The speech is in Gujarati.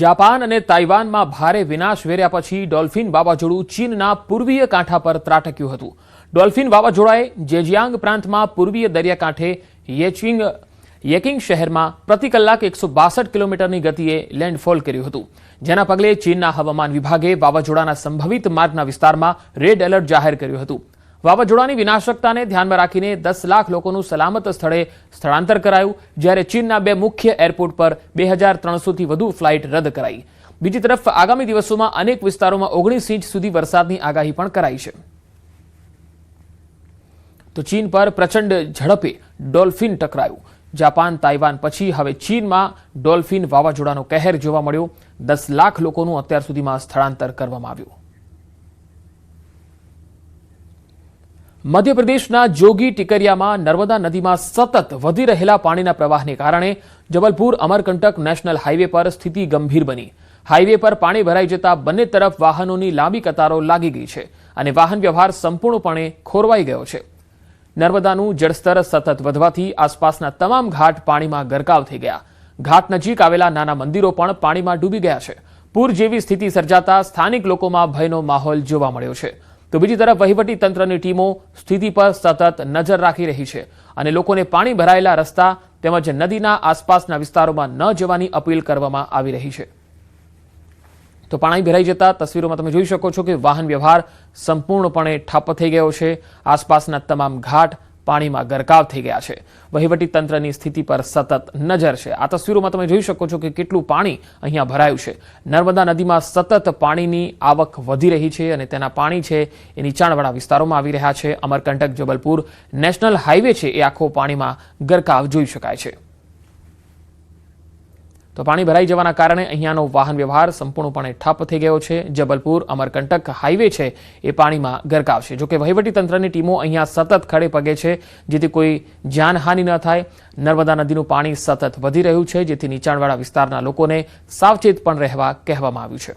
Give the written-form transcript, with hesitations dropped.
જાપાન અને તાઇવાનમાં ભારે વિનાશ વેર્યા પછી ડોલ્ફિન વાવાઝોડું ચીનના પૂર્વીય કાંઠા પર ત્રાટક્યું હતું. ડોલ્ફિન વાવાઝોડાએ જેજિયાંગ પ્રાંતમાં પૂર્વીય દરિયાકાંઠે યેકિંગ શહેરમાં પ્રતિ કલાક 162 કિલોમીટરની ગતિએ લેન્ડફોલ કર્યું હતું, જેના પગલે ચીનના હવામાન વિભાગે વાવાઝોડાના સંભવિત માર્ગના વિસ્તારમાં રેડ એલર્ટ જાહેર કર્યું હતું. વાવાઝોડાની વિનાશકતાને ધ્યાનમાં રાખીને 10 લાખ લોકોનું સલામત સ્થળે સ્થળાંતર કરાયું, જ્યારે ચીનના 2 મુખ્ય એરપોર્ટ પર 2300થી વધુ ફ્લાઇટ રદ કરાઈ. બીજી તરફ આગામી દિવસોમાં અનેક વિસ્તારોમાં 19 ઇંચ સુધી વરસાદની આગાહી પણ કરાઈ છે. તો ચીન પર પ્રચંડ ઝડપે ડોલ્ફિન ટકરાયું. જાપાન તાઇવાન પછી હવે ચીનમાં ડોલ્ફિન વાવાઝોડાનો કહેર જોવા મળ્યો. 10 લાખ લોકોનું અત્યાર સુધીમાં સ્થળાંતર કરવામાં આવ્યું. મધ્યપ્રદેશના જોગી ટિકરિયામાં નર્મદા નદીમાં સતત વધી રહેલા પાણીના પ્રવાહને કારણે જબલપુર અમરકંટક નેશનલ હાઈવે પર સ્થિતિ ગંભીર બની. હાઈવે પર પાણી ભરાઈ જતા બંને તરફ વાહનોની લાંબી કતારો લાગી ગઈ છે અને વાહન વ્યવહાર સંપૂર્ણપણે ખોરવાઈ ગયો છે. નર્મદાનું જળસ્તર સતત વધવાથી આસપાસના તમામ ઘાટ પાણીમાં ગરકાવ થઈ ગયા. ઘાટ નજીક આવેલા નાના મંદિરો પણ પાણીમાં ડૂબી ગયા છે. પૂર જેવી સ્થિતિ સર્જાતા સ્થાનિક લોકોમાં ભયનો માહોલ જોવા મળ્યો છે. તો બીજી તરફ વહીવટી તંત્રની ટીમો સ્થિતિ પર સતત નજર રાખી રહી છે અને લોકોને પાણી ભરાયેલા રસ્તા તેમજ નદીના આસપાસના વિસ્તારોમાં ન જવાની અપીલ કરવામાં આવી રહી છે. તો પાણી ભરાઈ જતા તસવીરોમાં તમે જોઈ શકો છો કે વાહન વ્યવહાર સંપૂર્ણપણે ઠપ થઈ ગયો છે. આસપાસના તમામ ઘાટ પાણીમાં ગરકાવ થઈ ગયા છે. વહીવટી તંત્રની સ્થિતિ પર સતત નજર છે. આ તસવીરોમાં તમે જોઈ શકો છો કે કેટલું પાણી અહીંયા ભરાયું છે. નર્મદા નદીમાં સતત પાણીની આવક વધી રહી છે અને તેના પાણી છે એ નીચાણવાળા વિસ્તારોમાં આવી રહ્યા છે. અમરકંટક જબલપુર નેશનલ હાઈવે છે એ આખો પાણીમાં ગરકાવ જોઈ શકાય છે. તો પાણી ભરાઈ જવાના કારણે અહીંયાનો વાહન વ્યવહાર સંપૂર્ણપણે ઠપ થઈ ગયો છે. જબલપુર અમરકંટક હાઈવે છે એ પાણીમાં ગરકાવ છે. જોકે વહીવટી તંત્રની ટીમો અહીંયા સતત ખડે પગે છે જેથી કોઈ જાનહાનિ ન થાય. નર્મદા નદીનું પાણી સતત વધી રહ્યું છે જેથી નીચાણવાળા વિસ્તારના લોકોને સાવચેત પણ રહેવા કહેવામાં આવ્યું છે.